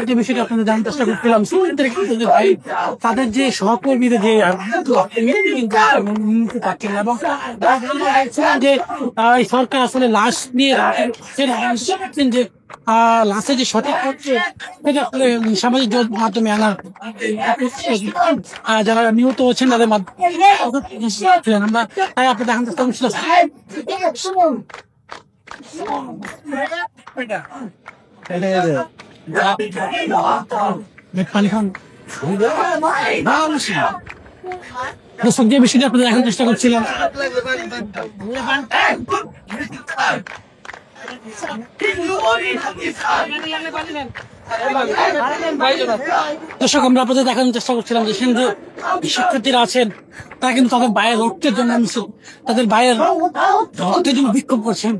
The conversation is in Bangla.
যে বিষয়টা আপনাদের জানার চেষ্টা করছিলাম, তাদের যে সহকর্মীদের যে পাচ্ছেন এবং যে সরকার আসলে লাশ নিয়ে যে লাশে যে সঠিক হচ্ছে আসলে সামাজিক মাধ্যমে আনার যারা নিহত হচ্ছেন তাদের মাধ্যমে আমরা তাই আপনি দেখান চেষ্টা করছিলাম। দর্শক যে বিষয়টা আপনাদের দেখার চেষ্টা করছিলাম, দর্শক আমরা আপনাদের দেখানোর চেষ্টা করছিলাম যে শিক্ষার্থীরা আছেন তারা কিন্তু তাদের ভাইয়ের রক্তের জন্য তাদের ভাইয়ের রক্তের জন্য বিক্ষোভ করছেন।